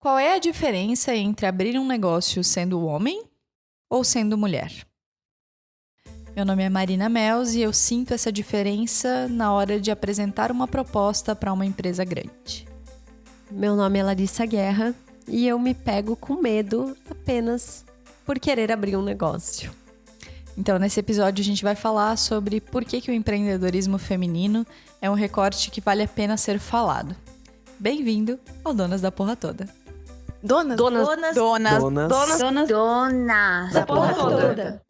Qual é a diferença entre abrir um negócio sendo homem ou sendo mulher? Meu nome é Marina Mels e eu sinto essa diferença na hora de apresentar uma proposta para uma empresa grande. Meu nome é Larissa Guerra e eu me pego com medo apenas por querer abrir um negócio. Então, nesse episódio, a gente vai falar sobre por que o empreendedorismo feminino é um recorte que vale a pena ser falado. Bem-vindo ao Donas da Porra Toda. Donas da porra toda.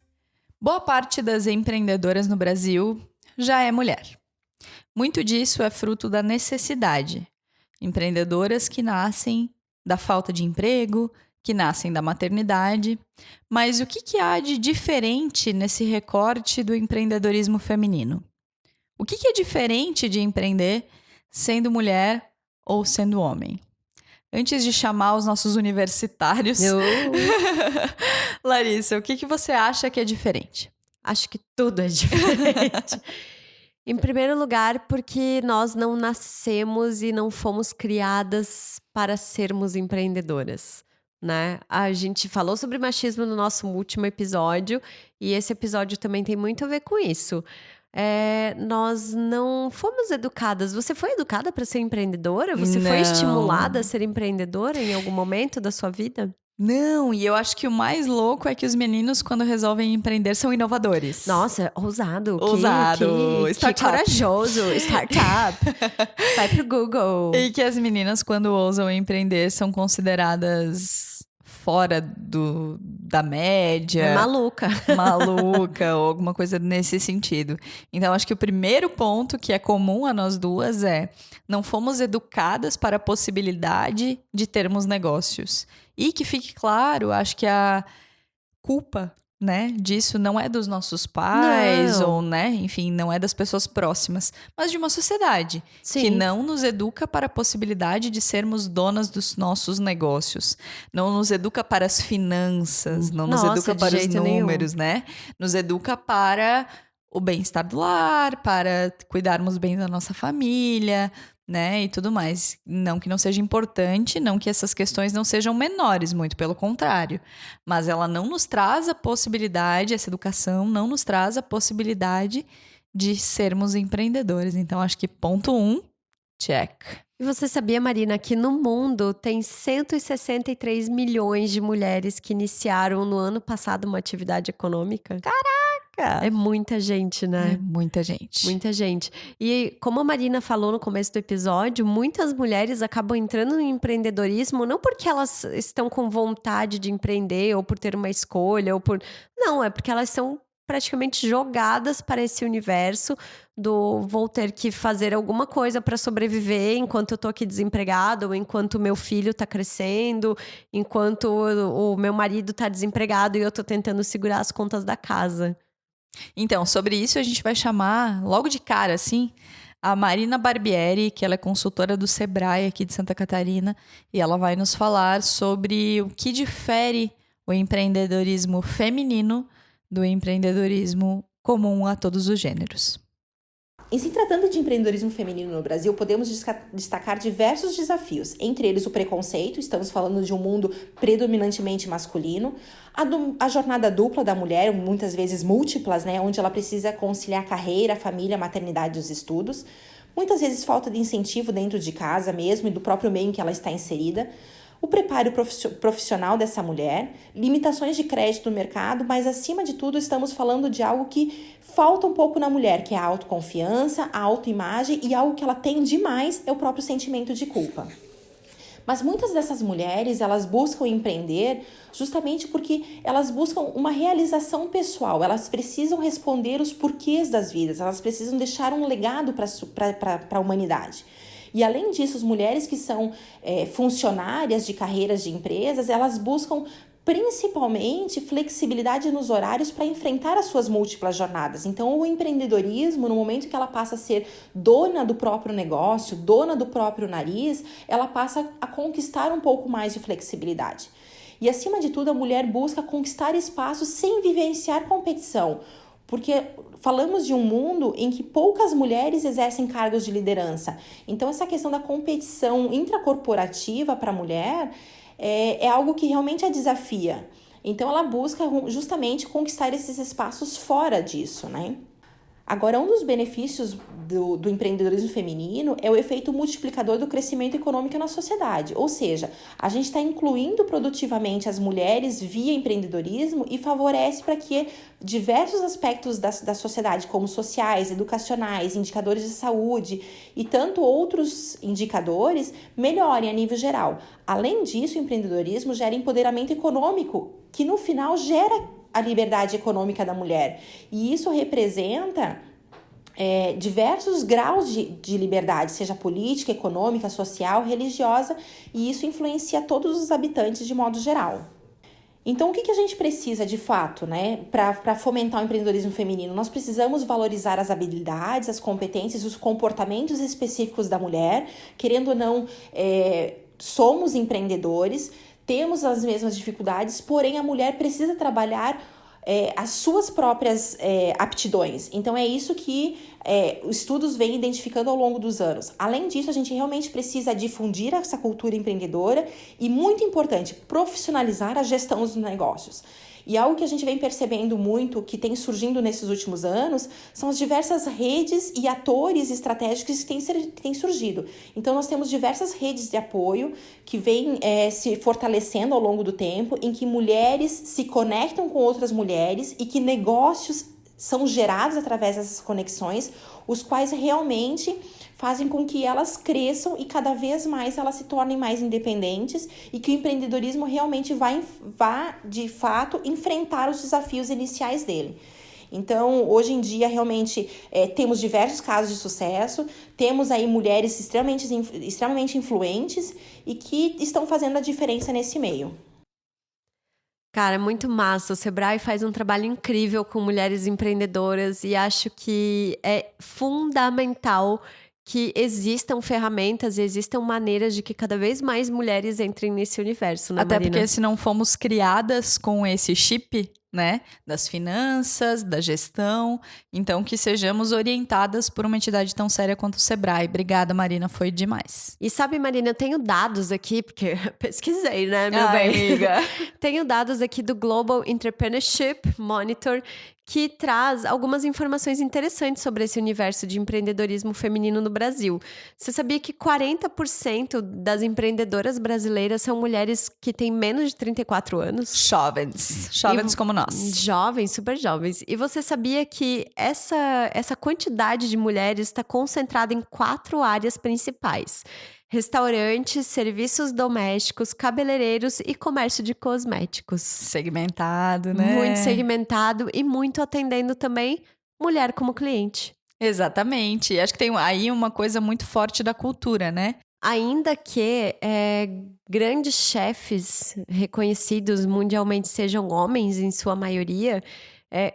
Boa parte das empreendedoras no Brasil já é mulher. Muito disso é fruto da necessidade. Empreendedoras que nascem da falta de emprego, que nascem da maternidade. Mas o que há de diferente nesse recorte do empreendedorismo feminino? O que é diferente de empreender sendo mulher ou sendo homem? Antes de chamar os nossos universitários, Larissa, o que você acha que é diferente? Acho que tudo é diferente. Em primeiro lugar, porque nós não nascemos e não fomos criadas para sermos empreendedoras, né? A gente falou sobre machismo no nosso último episódio e esse episódio também tem muito a ver com isso. Nós não fomos educadas. Você foi educada para ser empreendedora? Você foi estimulada a ser empreendedora em algum momento da sua vida? Não, e eu acho que o mais louco é que os meninos, quando resolvem empreender, são inovadores. Nossa, ousado. Que Startup. corajoso. Startup. Vai pro Google. E que as meninas, quando ousam empreender, são consideradas fora da média. Maluca. Ou alguma coisa nesse sentido. Então, acho que o primeiro ponto que é comum a nós duas é: não fomos educadas para a possibilidade de termos negócios. E que fique claro, acho que a culpa, né, disso não é dos nossos pais, não. ou, né, enfim, não é das pessoas próximas, mas de uma sociedade. Sim. Que não nos educa para a possibilidade de sermos donas dos nossos negócios. Não nos educa para as finanças, não nos educa para os números, né? Nos educa para o bem-estar do lar, para cuidarmos bem da nossa família, né, e tudo mais. Não que não seja importante, não que essas questões não sejam menores, muito pelo contrário. Mas ela não nos traz a possibilidade, essa educação não nos traz a possibilidade de sermos empreendedores. Então, acho que ponto 1, check. E você sabia, Marina, que no mundo tem 163 milhões de mulheres que iniciaram no ano passado uma atividade econômica? Caraca! É muita gente, né? É muita gente. Muita gente. E como a Marina falou no começo do episódio, muitas mulheres acabam entrando no empreendedorismo não porque elas estão com vontade de empreender ou por ter uma escolha ou por... Não, é porque elas são praticamente jogadas para esse universo do vou ter que fazer alguma coisa para sobreviver enquanto eu tô aqui desempregado, ou enquanto o meu filho tá crescendo, enquanto o meu marido tá desempregado e eu tô tentando segurar as contas da casa. Então, sobre isso a gente vai chamar, logo de cara, assim, a Marina Barbieri, que ela é consultora do Sebrae aqui de Santa Catarina, e ela vai nos falar sobre o que difere o empreendedorismo feminino do empreendedorismo comum a todos os gêneros. Em se tratando de empreendedorismo feminino no Brasil, podemos destacar diversos desafios, entre eles o preconceito, estamos falando de um mundo predominantemente masculino, a jornada dupla da mulher, muitas vezes múltiplas, né, onde ela precisa conciliar a carreira, a família, a maternidade e os estudos, muitas vezes falta de incentivo dentro de casa mesmo e do próprio meio em que ela está inserida, o preparo profissional dessa mulher, limitações de crédito no mercado, mas acima de tudo estamos falando de algo que falta um pouco na mulher, que é a autoconfiança, a autoimagem e algo que ela tem demais é o próprio sentimento de culpa. Mas muitas dessas mulheres, elas buscam empreender justamente porque elas buscam uma realização pessoal, elas precisam responder os porquês das vidas, elas precisam deixar um legado para a humanidade. E além disso, as mulheres que são funcionárias de carreiras de empresas, elas buscam principalmente flexibilidade nos horários para enfrentar as suas múltiplas jornadas. Então, o empreendedorismo, no momento que ela passa a ser dona do próprio negócio, dona do próprio nariz, ela passa a conquistar um pouco mais de flexibilidade. E, acima de tudo, a mulher busca conquistar espaços sem vivenciar competição. Porque falamos de um mundo em que poucas mulheres exercem cargos de liderança. Então, essa questão da competição intracorporativa para a mulher é algo que realmente a desafia. Então, ela busca justamente conquistar esses espaços fora disso, né? Agora, um dos benefícios do empreendedorismo feminino é o efeito multiplicador do crescimento econômico na sociedade. Ou seja, a gente está incluindo produtivamente as mulheres via empreendedorismo e favorece para que diversos aspectos da sociedade, como sociais, educacionais, indicadores de saúde e tanto outros indicadores, melhorem a nível geral. Além disso, o empreendedorismo gera empoderamento econômico, que no final gera a liberdade econômica da mulher. E isso representa diversos graus de liberdade, seja política, econômica, social, religiosa, e isso influencia todos os habitantes de modo geral. Então, o que a gente precisa de fato, né, para fomentar o empreendedorismo feminino? Nós precisamos valorizar as habilidades, as competências, os comportamentos específicos da mulher. Querendo ou não, somos empreendedores, temos as mesmas dificuldades, porém a mulher precisa trabalhar as suas próprias aptidões. Então é isso que os estudos vêm identificando ao longo dos anos. Além disso, a gente realmente precisa difundir essa cultura empreendedora e, muito importante, profissionalizar a gestão dos negócios. E algo que a gente vem percebendo muito, que tem surgindo nesses últimos anos, são as diversas redes e atores estratégicos que têm surgido. Então, nós temos diversas redes de apoio que vêm se fortalecendo ao longo do tempo, em que mulheres se conectam com outras mulheres e que negócios são gerados através dessas conexões, os quais realmente fazem com que elas cresçam e cada vez mais elas se tornem mais independentes e que o empreendedorismo realmente vá de fato enfrentar os desafios iniciais dele. Então, hoje em dia, realmente, temos diversos casos de sucesso, temos aí mulheres extremamente influentes e que estão fazendo a diferença nesse meio. Cara, é muito massa. O Sebrae faz um trabalho incrível com mulheres empreendedoras e acho que é fundamental que existam ferramentas e existam maneiras de que cada vez mais mulheres entrem nesse universo, né, Até Marina? porque se não fomos criadas com esse chip, né, das finanças, da gestão, então que sejamos orientadas por uma entidade tão séria quanto o Sebrae. Obrigada, Marina, foi demais. E sabe, Marina, eu tenho dados aqui, porque pesquisei, né, meu bem? Amiga. Tenho dados aqui do Global Entrepreneurship Monitor, que traz algumas informações interessantes sobre esse universo de empreendedorismo feminino no Brasil. Você sabia que 40% das empreendedoras brasileiras são mulheres que têm menos de 34 anos? Jovens como nós. Jovens, super jovens. E você sabia que essa quantidade de mulheres está concentrada em 4 áreas principais: restaurantes, serviços domésticos, cabeleireiros e comércio de cosméticos. Segmentado, né? Muito segmentado e muito atendendo também mulher como cliente. Exatamente. Acho que tem aí uma coisa muito forte da cultura, né? Ainda que grandes chefes reconhecidos mundialmente sejam homens em sua maioria,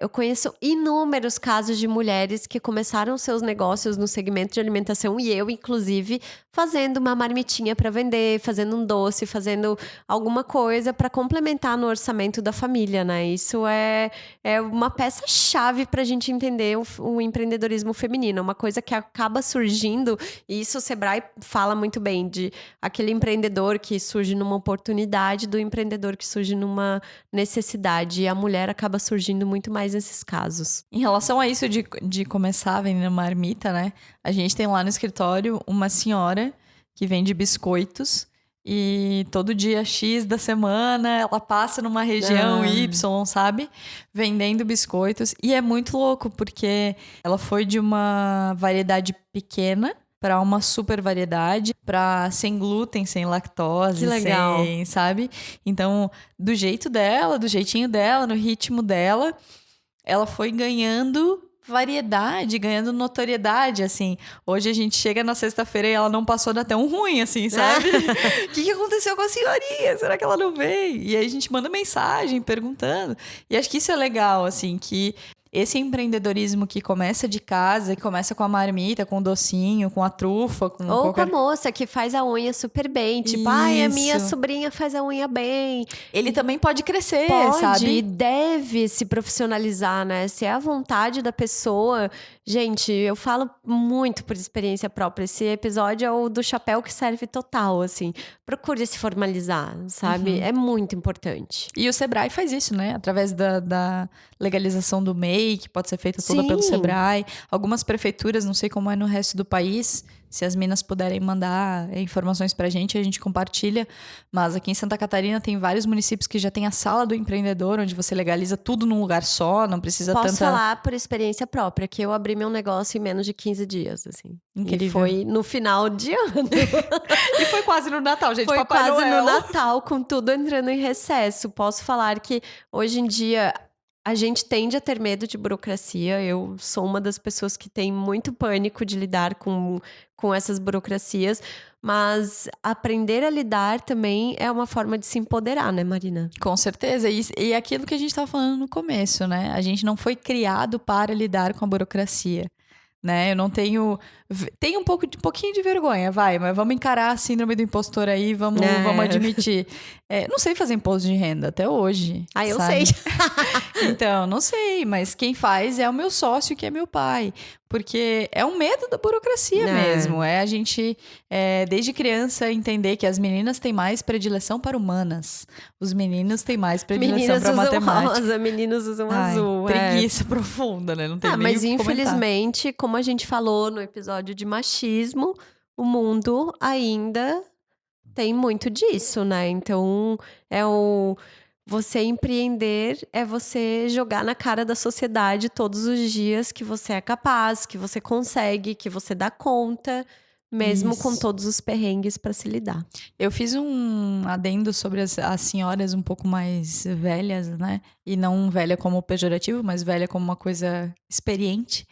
eu conheço inúmeros casos de mulheres que começaram seus negócios no segmento de alimentação e eu, inclusive, fazendo uma marmitinha para vender, fazendo um doce, fazendo alguma coisa para complementar no orçamento da família, né? Isso é uma peça-chave para a gente entender o empreendedorismo feminino, uma coisa que acaba surgindo, e isso o Sebrae fala muito bem, de aquele empreendedor que surge numa oportunidade do empreendedor que surge numa necessidade, e a mulher acaba surgindo muito mais nesses casos. Em relação a isso de começar vendendo marmita, né? A gente tem lá no escritório uma senhora que vende biscoitos e todo dia X da semana ela passa numa região Y, sabe? Vendendo biscoitos. E é muito louco porque ela foi de uma variedade pequena para uma super variedade, para sem glúten, sem lactose, que legal. sem, sabe? Então, do jeito dela, do jeitinho dela, no ritmo dela, ela foi ganhando variedade, ganhando notoriedade, assim. Hoje a gente chega na sexta-feira e ela não passou da tão ruim, assim, sabe? O que aconteceu com a senhorinha? Será que ela não veio? E aí a gente manda mensagem perguntando. E acho que isso é legal, assim, que esse empreendedorismo que começa de casa, que começa com a marmita, com o docinho, com a trufa, com Ou qualquer... com a moça que faz a unha super bem. Tipo, ai, a minha sobrinha faz a unha bem. Ele também pode crescer, pode, sabe? E deve se profissionalizar, né? Se é a vontade da pessoa... Gente, eu falo muito por experiência própria. Esse episódio é o do chapéu que serve total, assim. Procure se formalizar, sabe? É muito importante. E o Sebrae faz isso, né? Através da legalização do MEI, que pode ser feita toda pelo Sebrae. Algumas prefeituras, não sei como é no resto do país, se as minas puderem mandar informações pra gente, a gente compartilha. Mas aqui em Santa Catarina tem vários municípios que já tem a sala do empreendedor, onde você legaliza tudo num lugar só, não precisa Posso falar por experiência própria, que eu abri meu negócio em menos de 15 dias, assim. Incrível. E foi no final de ano. E foi quase no Natal, gente. Foi Papai quase Noel. no Natal, com tudo entrando em recesso. Posso falar que hoje em dia a gente tende a ter medo de burocracia. Eu sou uma das pessoas que tem muito pânico de lidar com essas burocracias. Mas aprender a lidar também é uma forma de se empoderar, né, Marina? Com certeza. E aquilo que a gente estava falando no começo, né? A gente não foi criado para lidar com a burocracia. Né? Eu não tenho um pouquinho de vergonha, mas vamos encarar a síndrome do impostor aí, vamos admitir. Não sei fazer imposto de renda até hoje. Eu sabe? sei. Então, não sei, mas quem faz é o meu sócio, que é meu pai. Porque é um medo da burocracia mesmo. É a gente, desde criança, entender que as meninas têm mais predileção para humanas. Os meninos têm mais predileção para matemática. Rosa, meninos usam azul. Preguiça profunda, né? Não tem nem mas o que infelizmente, como a gente falou no episódio de machismo, o mundo ainda tem muito disso, né? Então, você empreender é você jogar na cara da sociedade todos os dias que você é capaz, que você consegue, que você dá conta, mesmo com todos os perrengues para se lidar. Eu fiz um adendo sobre as senhoras um pouco mais velhas, né? E não velha como pejorativo, mas velha como uma coisa experiente,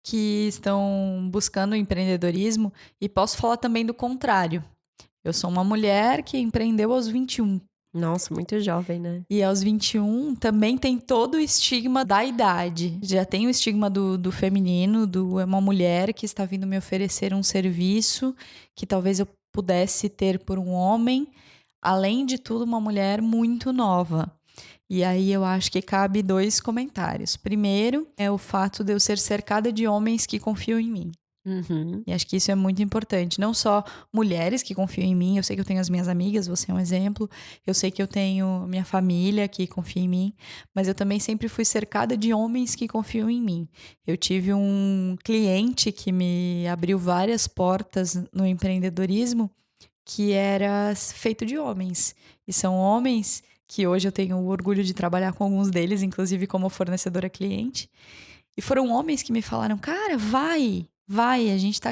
que estão buscando empreendedorismo. E posso falar também do contrário. Eu sou uma mulher que empreendeu aos 21. Nossa, muito jovem, né? E aos 21 também tem todo o estigma da idade. Já tem o estigma do feminino, é uma mulher que está vindo me oferecer um serviço que talvez eu pudesse ter por um homem. Além de tudo, uma mulher muito nova. E aí eu acho que cabe 2 comentários. Primeiro é o fato de eu ser cercada de homens que confiam em mim. Uhum. E acho que isso é muito importante. Não só mulheres que confiam em mim. Eu sei que eu tenho as minhas amigas, você é um exemplo. Eu sei que eu tenho minha família que confia em mim. Mas eu também sempre fui cercada de homens que confiam em mim. Eu tive um cliente que me abriu várias portas no empreendedorismo que era feito de homens. E são homens que hoje eu tenho o orgulho de trabalhar com alguns deles, inclusive como fornecedora cliente. E foram homens que me falaram, cara, vai, a gente tá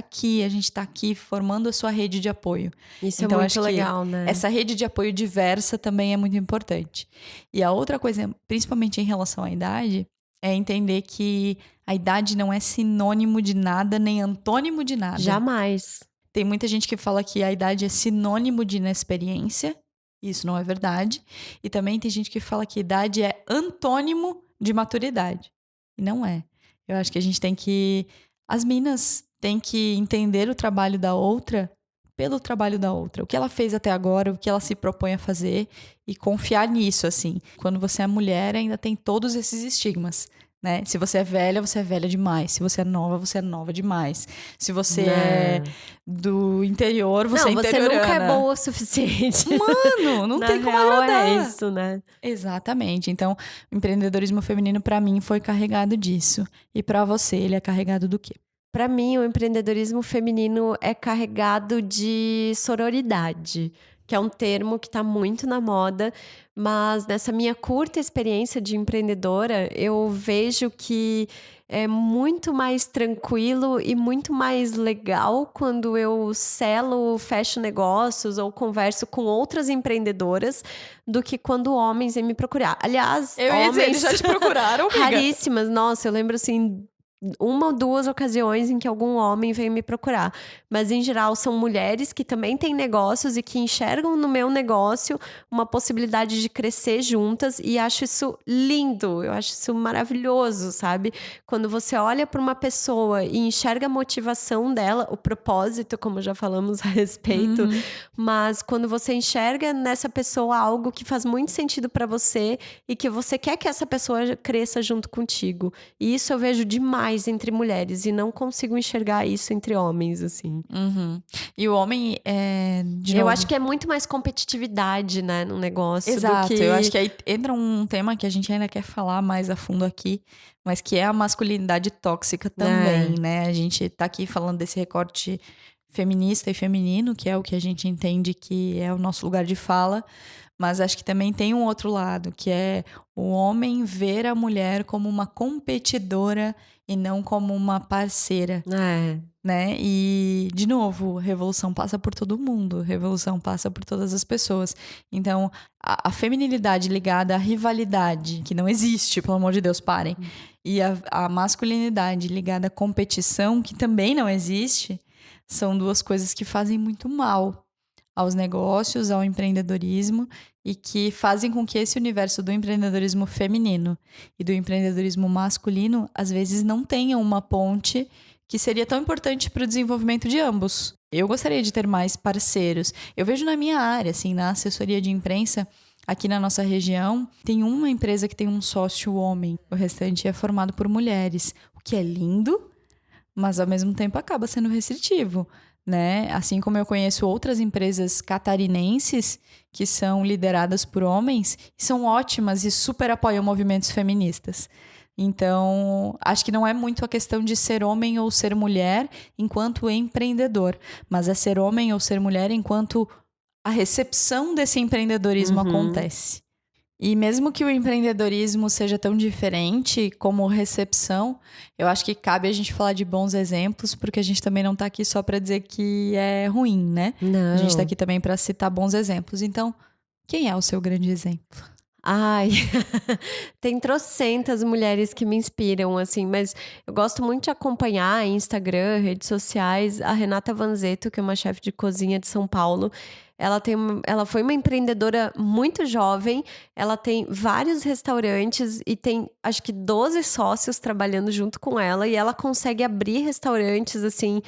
aqui formando a sua rede de apoio. Isso então, é muito legal, né? Essa rede de apoio diversa também é muito importante. E a outra coisa, principalmente em relação à idade, é entender que a idade não é sinônimo de nada, nem antônimo de nada. Jamais. Tem muita gente que fala que a idade é sinônimo de inexperiência. Isso não é verdade. E também tem gente que fala que idade é antônimo de maturidade. E não é. Eu acho que a gente tem que... As minas têm que entender o trabalho da outra pelo trabalho da outra. O que ela fez até agora, o que ela se propõe a fazer e confiar nisso, assim. Quando você é mulher, ainda tem todos esses estigmas, né? Se você é velha demais. Se você é nova demais. Se você é do interior, você é interiorana. Você nunca é boa o suficiente. Mano, não tem como agradar. É isso, né? Exatamente. Então, o empreendedorismo feminino, pra mim, foi carregado disso. E pra você, ele é carregado do quê? Para mim, o empreendedorismo feminino é carregado de sororidade, que é um termo que está muito na moda, mas nessa minha curta experiência de empreendedora, eu vejo que é muito mais tranquilo e muito mais legal quando eu fecho negócios ou converso com outras empreendedoras do que quando homens vêm me procurar. Aliás, eu ia dizer, eles já te procuraram, amiga? Raríssimas. Nossa, eu lembro assim... uma ou duas ocasiões em que algum homem veio me procurar. Mas, em geral, são mulheres que também têm negócios e que enxergam no meu negócio uma possibilidade de crescer juntas. E acho isso lindo, eu acho isso maravilhoso, sabe? Quando você olha para uma pessoa e enxerga a motivação dela, o propósito, como já falamos a respeito, mas quando você enxerga nessa pessoa algo que faz muito sentido para você e que você quer que essa pessoa cresça junto contigo. E isso eu vejo demais entre mulheres e não consigo enxergar isso entre homens, assim. E o homem eu acho que é muito mais competitividade, né, no negócio. Exato, do que... eu acho que aí entra um tema que a gente ainda quer falar mais a fundo aqui, mas que é a masculinidade tóxica também, né? A gente tá aqui falando desse recorte feminista e feminino, que é o que a gente entende que é o nosso lugar de fala, mas acho que também tem um outro lado, que é o homem ver a mulher como uma competidora e não como uma parceira, né? E, de novo, revolução passa por todo mundo, revolução passa por todas as pessoas. Então, a feminilidade ligada à rivalidade, que não existe, pelo amor de Deus, parem, e a masculinidade ligada à competição, que também não existe, são duas coisas que fazem muito mal aos negócios, ao empreendedorismo e que fazem com que esse universo do empreendedorismo feminino e do empreendedorismo masculino às vezes não tenham uma ponte que seria tão importante para o desenvolvimento de ambos. Eu gostaria de ter mais parceiros. Eu vejo na minha área, assim, na assessoria de imprensa, aqui na nossa região, tem uma empresa que tem um sócio homem, o restante é formado por mulheres, o que é lindo, mas ao mesmo tempo acaba sendo restritivo, né? Assim como eu conheço outras empresas catarinenses que são lideradas por homens e são ótimas e super apoiam movimentos feministas. Então, acho que não é muito a questão de ser homem ou ser mulher enquanto empreendedor, mas é ser homem ou ser mulher enquanto a recepção desse empreendedorismo acontece. E mesmo que o empreendedorismo seja tão diferente como recepção, eu acho que cabe a gente falar de bons exemplos, porque a gente também não tá aqui só para dizer que é ruim, né? Não. A gente tá aqui também para citar bons exemplos. Então, quem é o seu grande exemplo? Ai, tem trocentas mulheres que me inspiram, assim, mas eu gosto muito de acompanhar em Instagram, redes sociais, a Renata Vanzetto, que é uma chefe de cozinha de São Paulo. Ela foi uma empreendedora muito jovem, ela tem vários restaurantes e tem, acho que 12 sócios trabalhando junto com ela, e ela consegue abrir restaurantes, assim,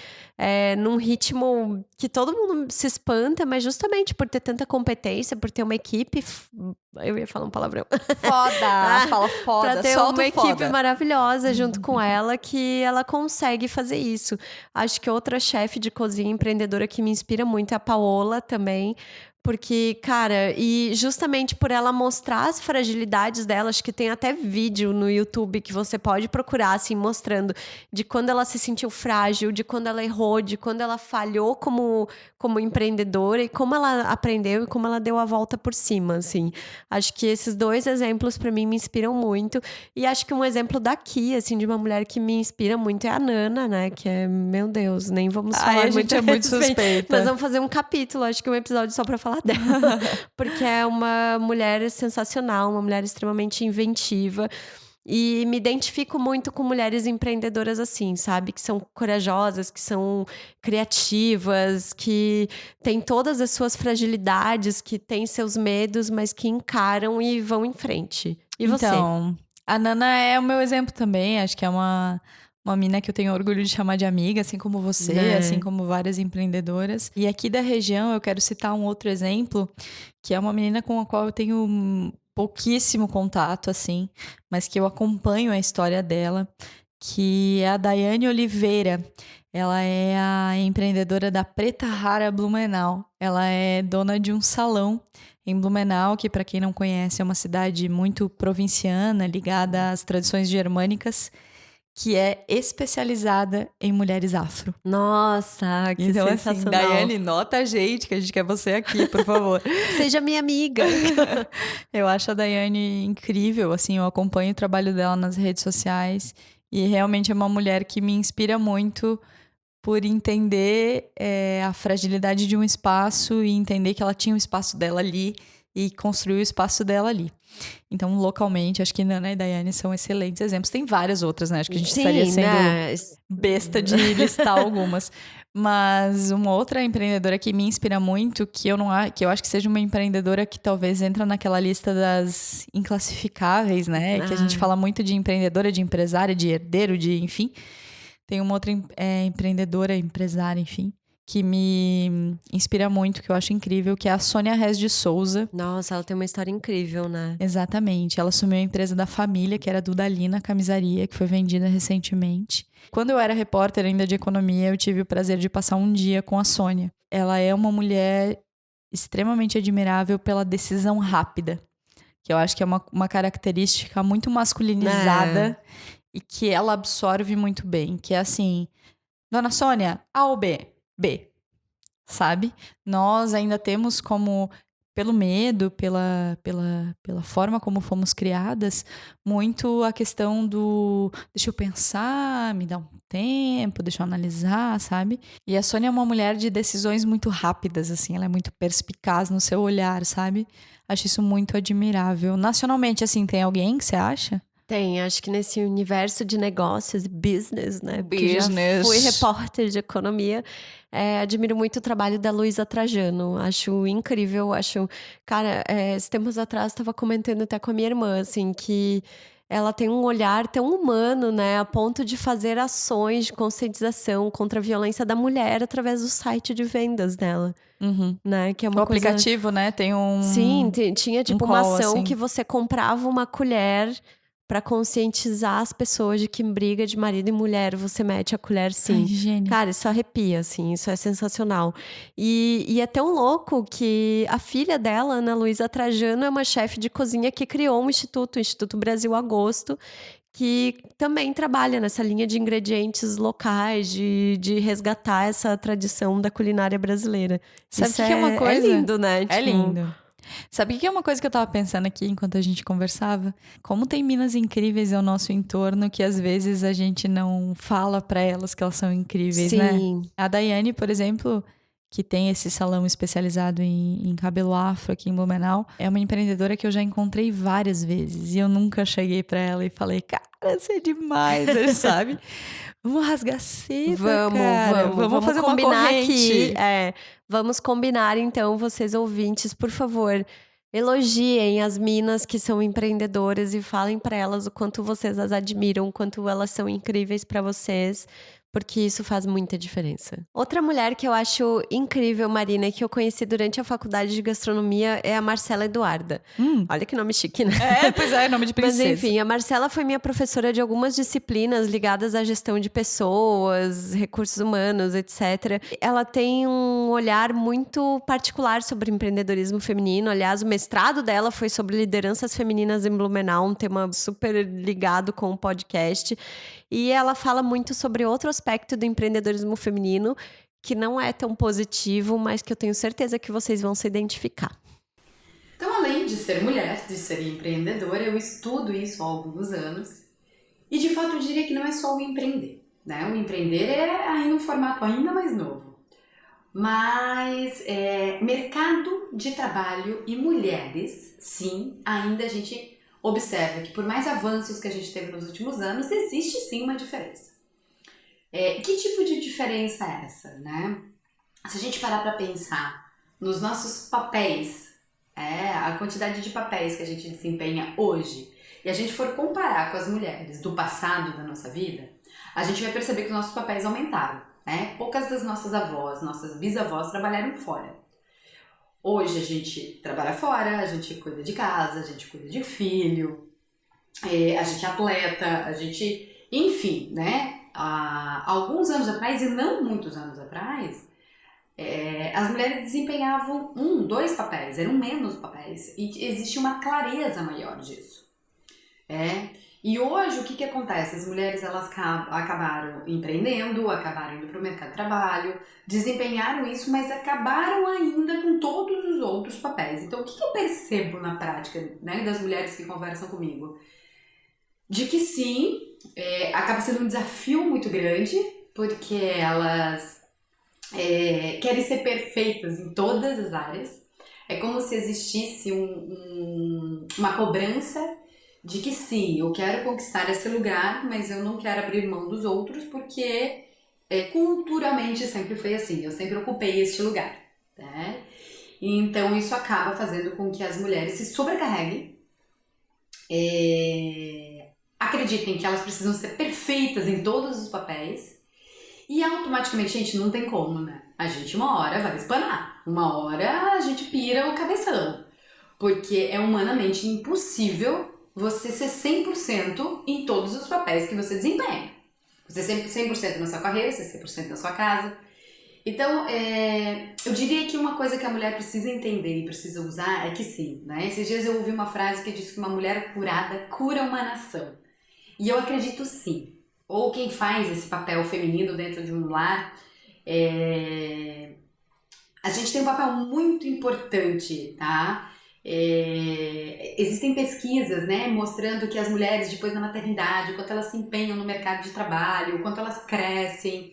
num ritmo que todo mundo se espanta, mas justamente por ter tanta competência, por ter uma equipe... Eu ia falar um palavrão. Fala foda, pra ter solta uma equipe foda. maravilhosa junto com ela, que ela consegue fazer isso. Acho que outra chefe de cozinha empreendedora que me inspira muito é a Paola também. Porque, cara, e justamente por ela mostrar as fragilidades dela, acho que tem até vídeo no YouTube que você pode procurar, assim, mostrando de quando ela se sentiu frágil, de quando ela errou, de quando ela falhou como empreendedora e como ela aprendeu e como ela deu a volta por cima, assim. Acho que esses dois exemplos, pra mim, me inspiram muito. E acho que um exemplo daqui, assim, de uma mulher que me inspira muito é a Nana, né? Que é, meu Deus, nem vamos falar a gente é muito suspeita. Mas vamos fazer um capítulo, acho que um episódio só pra falar dela. Porque é uma mulher sensacional, uma mulher extremamente inventiva. E me identifico muito com mulheres empreendedoras assim, sabe? Que são corajosas, que são criativas, que têm todas as suas fragilidades, que têm seus medos, mas que encaram e vão em frente. E você? Então, a Nana é o meu exemplo também. Acho que é uma mina que eu tenho orgulho de chamar de amiga, assim como você, assim como várias empreendedoras. E aqui da região eu quero citar um outro exemplo, que é uma menina com a qual eu tenho pouquíssimo contato, assim, mas que eu acompanho a história dela, que é a Daiane Oliveira. Ela é a empreendedora da Preta Rara Blumenau. Ela é dona de um salão em Blumenau, que para quem não conhece é uma cidade muito provinciana, ligada às tradições germânicas, que é especializada em mulheres afro. Nossa, que então, sensacional. Assim, Daiane, nota a gente, que a gente quer você aqui, por favor. Seja minha amiga. Eu acho a Daiane incrível, assim, eu acompanho o trabalho dela nas redes sociais e realmente é uma mulher que me inspira muito por entender a fragilidade de um espaço e entender que ela tinha o espaço dela ali e construiu o espaço dela ali. Então, localmente, acho que Nana e Daiane são excelentes exemplos. Tem várias outras, né? Acho que a gente estaria sendo besta de listar algumas. Mas uma outra empreendedora que me inspira muito, que eu acho que seja uma empreendedora que talvez entra naquela lista das inclassificáveis, né? Que a gente fala muito de empreendedora, de empresária, de herdeiro, de enfim. Tem uma outra empreendedora, empresária, enfim, que me inspira muito, que eu acho incrível, que é a Sônia Rez de Souza. Nossa, ela tem uma história incrível, né? Exatamente. Ela assumiu a empresa da família, que era a Dudalina Camisaria, que foi vendida recentemente. Quando eu era repórter ainda de economia, eu tive o prazer de passar um dia com a Sônia. Ela é uma mulher extremamente admirável pela decisão rápida, que eu acho que é uma característica muito masculinizada e que ela absorve muito bem, que é assim, Dona Sônia, A ou B? B, sabe? Nós ainda temos como, pelo medo, pela forma como fomos criadas, muito a questão do deixa eu pensar, me dá um tempo, deixa eu analisar, sabe? E a Sônia é uma mulher de decisões muito rápidas, assim, ela é muito perspicaz no seu olhar, sabe? Acho isso muito admirável. Nacionalmente, assim, tem alguém que você acha? Tem, acho que nesse universo de negócios e business, né? Business. Porque já fui repórter de economia. Admiro muito o trabalho da Luísa Trajano. Acho incrível, Cara, esses tempos atrás estava comentando até com a minha irmã, assim, que ela tem um olhar tão humano, né? A ponto de fazer ações de conscientização contra a violência da mulher através do site de vendas dela. Uhum. Né? Que é uma aplicativo, né? Tem um... Sim, tinha tipo uma ação assim, que você comprava uma colher pra conscientizar as pessoas de que em briga de marido e mulher você mete a colher sim. Ai, gênio. Cara, isso arrepia, assim, isso é sensacional. E é tão louco que a filha dela, Ana Luísa Trajano, é uma chefe de cozinha que criou um instituto, o Instituto Brasil Agosto, que também trabalha nessa linha de ingredientes locais, de resgatar essa tradição da culinária brasileira. Sabe o que é uma coisa? É lindo, né? É lindo. Sabe o que é uma coisa que eu tava pensando aqui enquanto a gente conversava? Como tem minas incríveis ao nosso entorno que às vezes a gente não fala pra elas que elas são incríveis, né? Sim. A Daiane, por exemplo, que tem esse salão especializado em cabelo afro aqui em Blumenau, é uma empreendedora que eu já encontrei várias vezes e eu nunca cheguei pra ela e falei, cara, você é demais, sabe? Vamos rasgar seda, Vamos fazer uma corrente. Aqui. Vamos combinar, então, vocês ouvintes, por favor, elogiem as minas que são empreendedoras e falem para elas o quanto vocês as admiram, o quanto elas são incríveis para vocês, porque isso faz muita diferença. Outra mulher que eu acho incrível, Marina, que eu conheci durante a faculdade de gastronomia é a Marcela Eduarda. Olha que nome chique, né? Pois é, nome de princesa. Mas enfim, a Marcela foi minha professora de algumas disciplinas ligadas à gestão de pessoas, recursos humanos, etc. Ela tem um olhar muito particular sobre empreendedorismo feminino. Aliás, o mestrado dela foi sobre lideranças femininas em Blumenau, um tema super ligado com o podcast. E ela fala muito sobre outro aspecto do empreendedorismo feminino, que não é tão positivo, mas que eu tenho certeza que vocês vão se identificar. Então, além de ser mulher, de ser empreendedora, eu estudo isso há alguns anos. E, de fato, eu diria que não é só o empreender, né? O empreender é ainda um formato ainda mais novo. Mas mercado de trabalho e mulheres, sim, ainda a gente observa que por mais avanços que a gente teve nos últimos anos, existe sim uma diferença. Que tipo de diferença é essa, né? Se a gente parar para pensar nos nossos papéis, a quantidade de papéis que a gente desempenha hoje, e a gente for comparar com as mulheres do passado da nossa vida, a gente vai perceber que os nossos papéis aumentaram, né? Poucas das nossas avós, nossas bisavós trabalharam fora. Hoje a gente trabalha fora, a gente cuida de casa, a gente cuida de filho, a gente é atleta, a gente... Enfim, né? Há alguns anos atrás, e não muitos anos atrás, as mulheres desempenhavam 2 papéis, eram menos papéis, e existe uma clareza maior disso. E hoje o que acontece? As mulheres elas acabaram empreendendo, acabaram indo para o mercado de trabalho, desempenharam isso, mas acabaram ainda com todos os outros papéis. Então o que eu percebo na prática, né, das mulheres que conversam comigo? De que sim, acaba sendo um desafio muito grande, porque elas querem ser perfeitas em todas as áreas, É como se existisse uma cobrança de que sim, eu quero conquistar esse lugar, mas eu não quero abrir mão dos outros, porque culturalmente sempre foi assim, eu sempre ocupei este lugar, né? Então isso acaba fazendo com que as mulheres se sobrecarreguem, acreditem que elas precisam ser perfeitas em todos os papéis, e automaticamente, gente, não tem como, né? A gente uma hora vai espanar, uma hora a gente pira o cabeção, porque é humanamente impossível você ser 100% em todos os papéis que você desempenha. Você ser 100% na sua carreira, você ser 100% na sua casa. Então, eu diria que uma coisa que a mulher precisa entender e precisa usar é que sim, né? Esses dias eu ouvi uma frase que diz que uma mulher curada cura uma nação. E eu acredito sim. Ou quem faz esse papel feminino dentro de um lar, a gente tem um papel muito importante, tá? Existem pesquisas, né, mostrando que as mulheres depois da maternidade, o quanto elas se empenham no mercado de trabalho, o quanto elas crescem.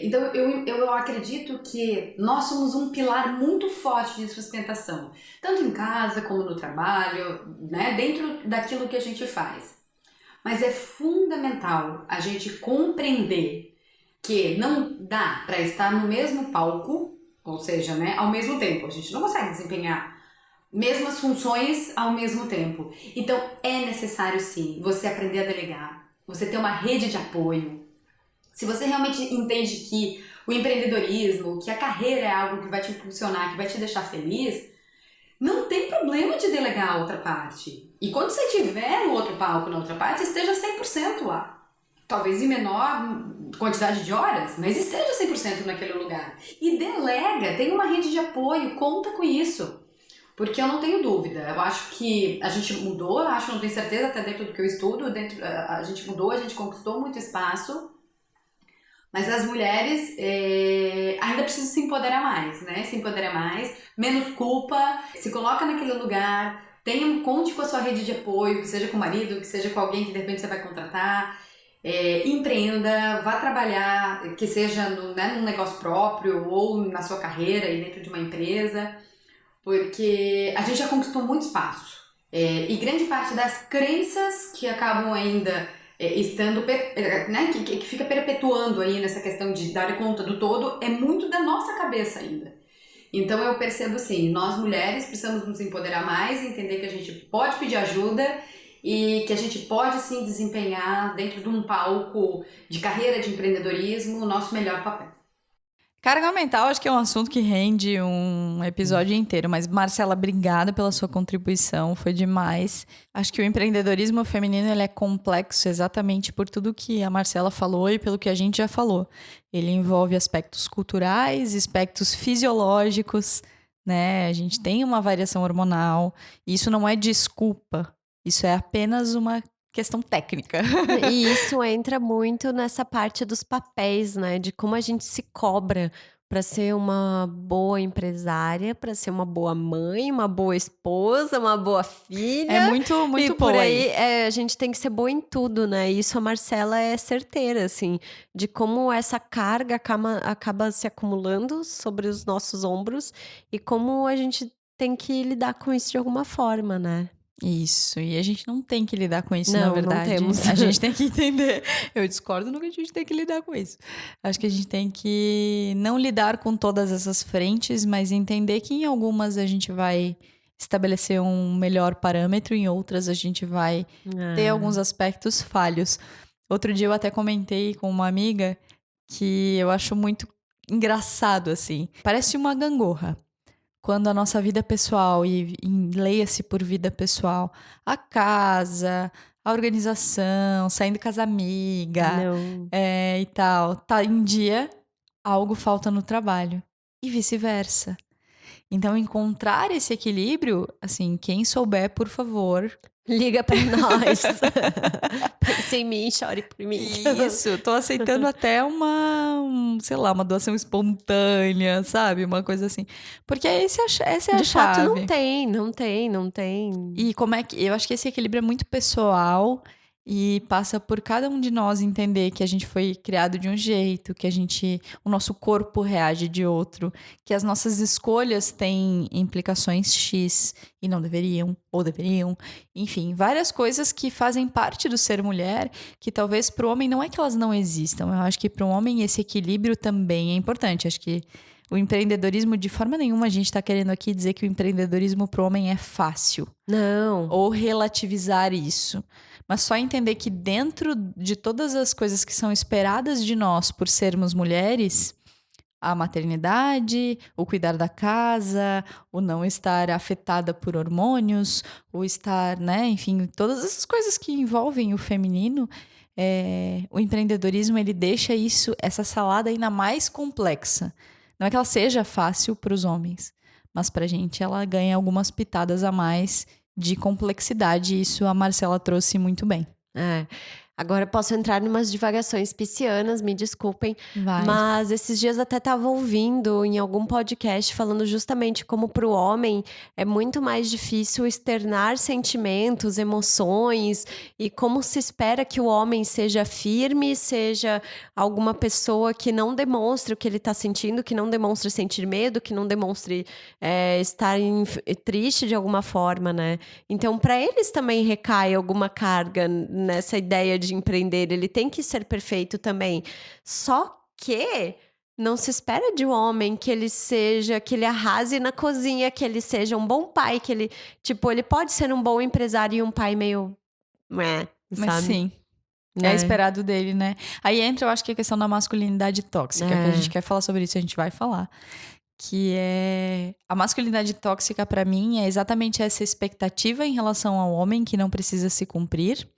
Então eu acredito que nós somos um pilar muito forte de sustentação, tanto em casa como no trabalho, né, dentro daquilo que a gente faz. Mas é fundamental a gente compreender que não dá para estar no mesmo palco, ou seja, né, ao mesmo tempo. A gente não consegue desempenhar mesmas funções ao mesmo tempo. Então é necessário sim você aprender a delegar, você ter uma rede de apoio. Se você realmente entende que o empreendedorismo, que a carreira é algo que vai te impulsionar, que vai te deixar feliz, não tem problema de delegar a outra parte. E quando você estiver no outro palco, na outra parte, esteja 100% lá. Talvez em menor quantidade de horas, mas esteja 100% naquele lugar. E delega, tem uma rede de apoio, conta com isso. Porque eu não tenho dúvida, eu acho que a gente mudou, não tenho certeza, até dentro do que eu estudo, a gente mudou, a gente conquistou muito espaço, mas as mulheres ainda precisam se empoderar mais, né? Se empoderar mais, menos culpa, se coloca naquele lugar, conte com a sua rede de apoio, que seja com o marido, que seja com alguém que de repente você vai contratar, empreenda, vá trabalhar, que seja num negócio próprio ou na sua carreira e dentro de uma empresa, porque a gente já conquistou muito espaço. E grande parte das crenças que acabam ainda estando, né, que fica perpetuando aí nessa questão de dar conta do todo, é muito da nossa cabeça ainda. Então eu percebo assim, nós mulheres precisamos nos empoderar mais, entender que a gente pode pedir ajuda e que a gente pode sim desempenhar dentro de um palco de carreira de empreendedorismo o nosso melhor papel. Carga mental, acho que é um assunto que rende um episódio inteiro. Mas, Marcela, obrigada pela sua contribuição, foi demais. Acho que o empreendedorismo feminino ele é complexo exatamente por tudo que a Marcela falou e pelo que a gente já falou. Ele envolve aspectos culturais, aspectos fisiológicos, né? A gente tem uma variação hormonal. E isso não é desculpa, isso é apenas uma questão técnica. E isso entra muito nessa parte dos papéis, né? De como a gente se cobra para ser uma boa empresária, para ser uma boa mãe, uma boa esposa, uma boa filha. É muito e boa. Por aí a gente tem que ser boa em tudo, né? E isso a Marcela é certeira, assim, de como essa carga acaba se acumulando sobre os nossos ombros e como a gente tem que lidar com isso de alguma forma, né? Isso, e a gente não tem que lidar com isso, não, na verdade. Não temos. A gente tem que entender. Eu discordo no que a gente tem que lidar com isso. Acho que a gente tem que não lidar com todas essas frentes, mas entender que em algumas a gente vai estabelecer um melhor parâmetro, em outras a gente vai ter alguns aspectos falhos. Outro dia eu até comentei com uma amiga que eu acho muito engraçado, assim. Parece uma gangorra. Quando a nossa vida pessoal, e leia-se por vida pessoal, a casa, a organização, saindo com as amigas e tal, tá em dia, algo falta no trabalho. E vice-versa. Então, encontrar esse equilíbrio, assim, quem souber, por favor... Liga pra nós. Pense em mim, chore por mim. Isso, tô aceitando até uma doação espontânea, sabe? Uma coisa assim. Porque essa é a chave. De fato, não tem. E como é que... Eu acho que esse equilíbrio é muito pessoal E passa por cada um de nós entender que a gente foi criado de um jeito, que o nosso corpo reage de outro, que as nossas escolhas têm implicações X e não deveriam, ou deveriam. Enfim, várias coisas que fazem parte do ser mulher, que talvez para o homem não é que elas não existam. Eu acho que para o homem esse equilíbrio também é importante. Acho que o empreendedorismo, de forma nenhuma, a gente está querendo aqui dizer que o empreendedorismo para o homem é fácil. Não. Ou relativizar isso. Mas só entender que dentro de todas as coisas que são esperadas de nós por sermos mulheres, a maternidade, o cuidar da casa, o não estar afetada por hormônios, o estar, né, enfim, todas essas coisas que envolvem o feminino, o empreendedorismo, ele deixa essa salada ainda mais complexa. Não é que ela seja fácil para os homens, mas para a gente ela ganha algumas pitadas a mais de complexidade, e isso a Marcela trouxe muito bem. Agora posso entrar em umas divagações piscianas, me desculpem. Vai. Mas esses dias até estava ouvindo em algum podcast falando justamente como para o homem é muito mais difícil externar sentimentos, emoções, e como se espera que o homem seja firme, seja alguma pessoa que não demonstre o que ele está sentindo, que não demonstre sentir medo, que não demonstre estar triste de alguma forma, né? Então, para eles também recai alguma carga nessa ideia de empreender, ele tem que ser perfeito também. Só que não se espera de um homem que ele arrase na cozinha, que ele seja um bom pai, que ele pode ser um bom empresário e um pai meio, Mas sabe? sim, é esperado dele, né? Aí entra, eu acho que a questão da masculinidade tóxica, que a gente quer falar sobre isso, a gente vai falar. Que é... A masculinidade tóxica, pra mim, é exatamente essa expectativa em relação ao homem que não precisa se cumprir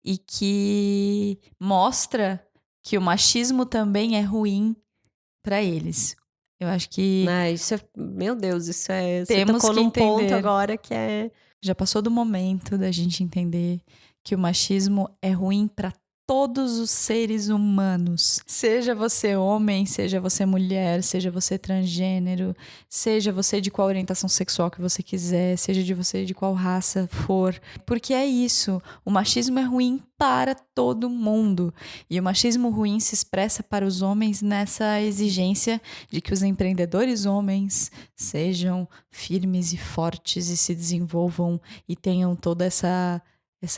e que mostra que o machismo também é ruim pra eles. Eu acho que... Meu Deus, isso é... Temos você tocou que num entender. ponto agora que é... Já passou do momento da gente entender que o machismo é ruim pra todos os seres humanos. Seja você homem, seja você mulher, seja você transgênero, seja você de qual orientação sexual que você quiser, seja de você de qual raça for. Porque é isso, o machismo é ruim para todo mundo. E o machismo ruim se expressa para os homens nessa exigência de que os empreendedores homens sejam firmes e fortes e se desenvolvam e tenham toda essa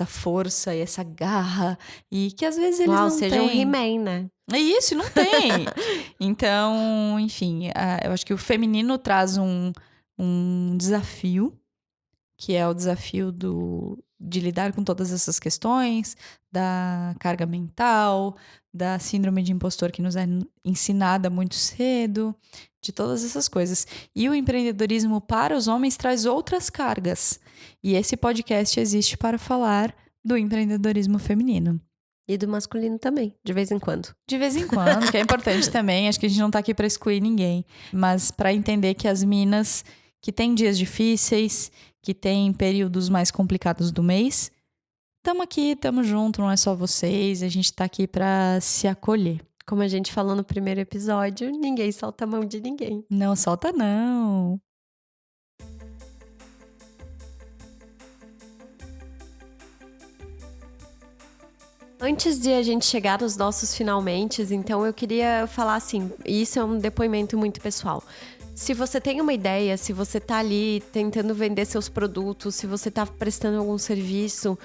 força e essa garra, e que às vezes eles não têm. Seja um He-Man, né? É isso, não tem. Então, enfim, eu acho que o feminino traz um desafio, que é o desafio de lidar com todas essas questões, da carga mental, da síndrome de impostor que nos é ensinada muito cedo, de todas essas coisas. E o empreendedorismo para os homens traz outras cargas. E esse podcast existe para falar do empreendedorismo feminino. E do masculino também, de vez em quando. De vez em quando, que é importante também. Acho que a gente não tá aqui para excluir ninguém. Mas para entender que as minas que têm dias difíceis, que têm períodos mais complicados do mês, estamos aqui, estamos juntos, não é só vocês. A gente tá aqui para se acolher. Como a gente falou no primeiro episódio, ninguém solta a mão de ninguém. Não solta, não. Antes de a gente chegar aos nossos finalmente, então eu queria falar assim, isso é um depoimento muito pessoal. Se você tem uma ideia, se você tá ali tentando vender seus produtos, se você tá prestando algum serviço,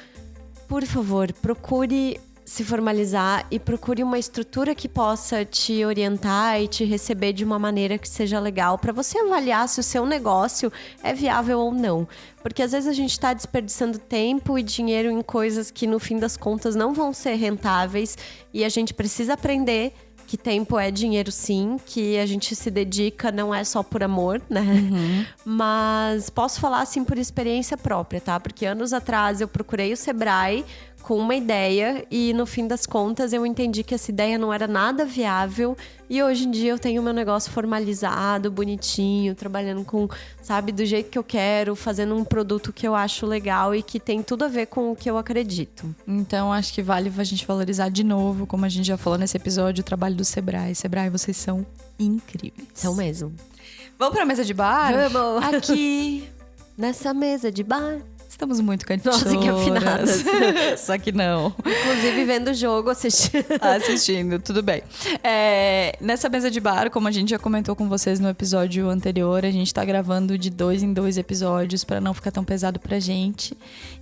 por favor, procure se formalizar e procure uma estrutura que possa te orientar e te receber de uma maneira que seja legal para você avaliar se o seu negócio é viável ou não. Porque às vezes a gente está desperdiçando tempo e dinheiro em coisas que no fim das contas não vão ser rentáveis e a gente precisa aprender que tempo é dinheiro sim, que a gente se dedica não é só por amor, né? Uhum. Mas posso falar assim por experiência própria, tá? Porque anos atrás eu procurei o Sebrae com uma ideia e no fim das contas eu entendi que essa ideia não era nada viável e hoje em dia eu tenho meu negócio formalizado, bonitinho, trabalhando com, sabe, do jeito que eu quero, fazendo um produto que eu acho legal e que tem tudo a ver com o que eu acredito. Então acho que vale a gente valorizar de novo, como a gente já falou nesse episódio, o trabalho do Sebrae. Sebrae, vocês são incríveis. São mesmo. Vamos pra mesa de bar? Vamos! Aqui, nessa mesa de bar. Estamos muito cantichoras. Nossa, que afinadas. Só que não. Inclusive vendo o jogo, assistindo, tudo bem. Nessa mesa de bar, como a gente já comentou com vocês no episódio anterior, a gente tá gravando de 2 em 2 episódios pra não ficar tão pesado pra gente.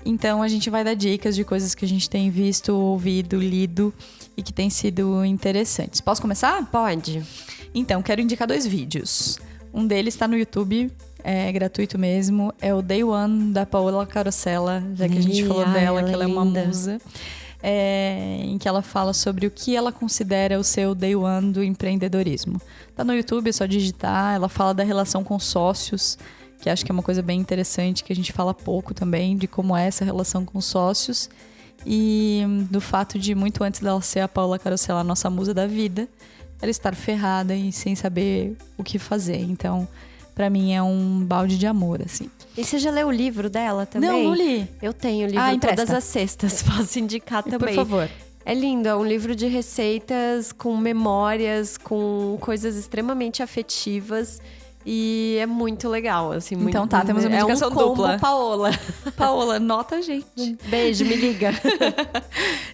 Então a gente vai dar dicas de coisas que a gente tem visto, ouvido, lido e que tem sido interessantes. Posso começar? Pode. Então, quero indicar 2 vídeos. Um deles tá no YouTube, é gratuito mesmo. É o Day One, da Paola Carosella, já que a gente falou dela, que ela é uma musa. Em que ela fala sobre o que ela considera o seu Day One do empreendedorismo. Tá no YouTube, é só digitar. Ela fala da relação com sócios, que acho que é uma coisa bem interessante, que a gente fala pouco também, de como é essa relação com sócios. E do fato de, muito antes dela ser a Paola Carosella, a nossa musa da vida, ela estar ferrada e sem saber o que fazer. Então, pra mim, é um balde de amor, assim. E você já leu o livro dela também? Não li. Eu tenho o livro todas as sextas, posso indicar também. Por favor. É lindo, é um livro de receitas, com memórias, com coisas extremamente afetivas. E é muito legal, assim. Então tá, temos uma indicação dupla. Paola. Paola, nota a gente. Beijo, me liga.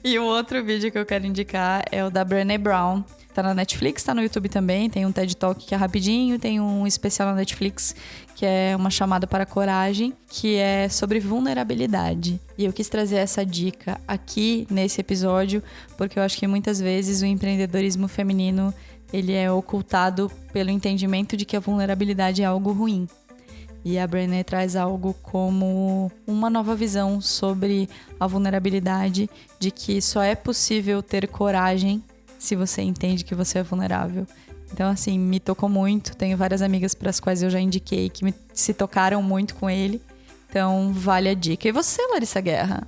E um outro vídeo que eu quero indicar é o da Brené Brown. Tá na Netflix, tá no YouTube também. Tem um TED Talk que é rapidinho. Tem um especial na Netflix que é uma chamada para a coragem, que é sobre vulnerabilidade. E eu quis trazer essa dica aqui nesse episódio, porque eu acho que muitas vezes o empreendedorismo feminino ele é ocultado pelo entendimento de que a vulnerabilidade é algo ruim. E a Brené traz algo como uma nova visão sobre a vulnerabilidade, de que só é possível ter coragem se você entende que você é vulnerável. Então, assim, me tocou muito. Tenho várias amigas para as quais eu já indiquei que se tocaram muito com ele. Então, vale a dica. E você, Larissa Guerra?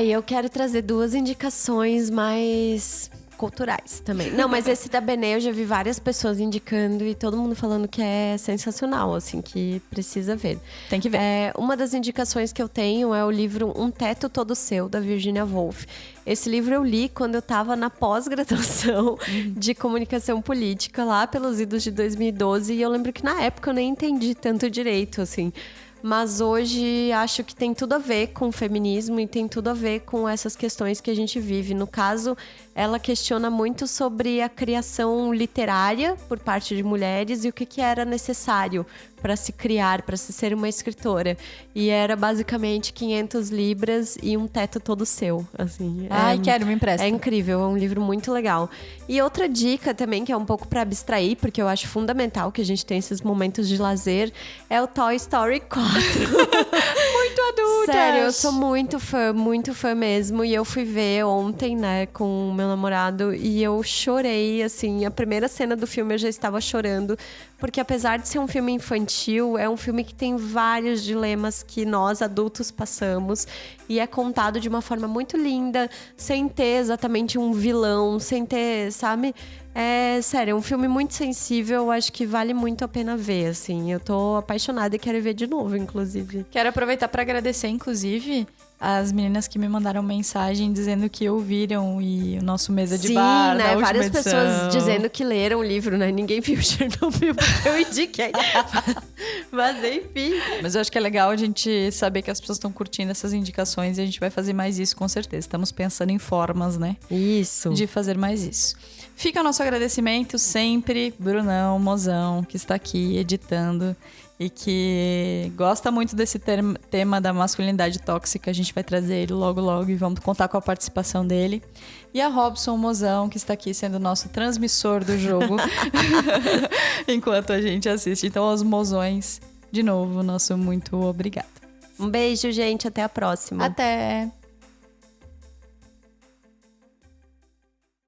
Eu quero trazer 2 indicações mais culturais também. Não, mas esse da Brené eu já vi várias pessoas indicando e todo mundo falando que é sensacional, assim, que precisa ver. Tem que ver. Uma das indicações que eu tenho é o livro Um Teto Todo Seu, da Virginia Woolf. Esse livro eu li quando eu tava na pós-graduação de comunicação política, lá pelos idos de 2012, e eu lembro que na época eu nem entendi tanto direito, assim. Mas hoje acho que tem tudo a ver com o feminismo e tem tudo a ver com essas questões que a gente vive. No caso, ela questiona muito sobre a criação literária por parte de mulheres e o que era necessário para se criar, para se ser uma escritora. E era basicamente 500 libras e um teto todo seu, assim. Quero, me empresta. É incrível, é um livro muito legal. E outra dica também, que é um pouco para abstrair, porque eu acho fundamental que a gente tenha esses momentos de lazer, é o Toy Story 4. Muito adulta! Sério, eu sou muito fã mesmo. E eu fui ver ontem, né, com o meu namorado, e eu chorei, assim. A primeira cena do filme eu já estava chorando, porque apesar de ser um filme infantil, é um filme que tem vários dilemas que nós adultos passamos. E é contado de uma forma muito linda, sem ter exatamente um vilão, sem ter, sabe? Sério, é um filme muito sensível, acho que vale muito a pena ver, assim. Eu tô apaixonada e quero ver de novo, inclusive. Quero aproveitar para agradecer, inclusive, as meninas que me mandaram mensagem dizendo que ouviram e o nosso mesa de bar, né? Várias edição. Pessoas dizendo que leram o livro, né? Ninguém viu Chernobyl porque eu indiquei. Mas enfim. Mas eu acho que é legal a gente saber que as pessoas estão curtindo essas indicações e a gente vai fazer mais isso com certeza. Estamos pensando em formas, né? Isso. De fazer mais isso. Fica o nosso agradecimento sempre, Brunão, mozão, que está aqui editando e que gosta muito desse tema da masculinidade tóxica. A gente vai trazer ele logo e vamos contar com a participação dele. E a Robson Mozão, que está aqui sendo o nosso transmissor do jogo enquanto a gente assiste. Então, aos mozões, de novo, nosso muito obrigado. Um beijo, gente. Até a próxima. Até!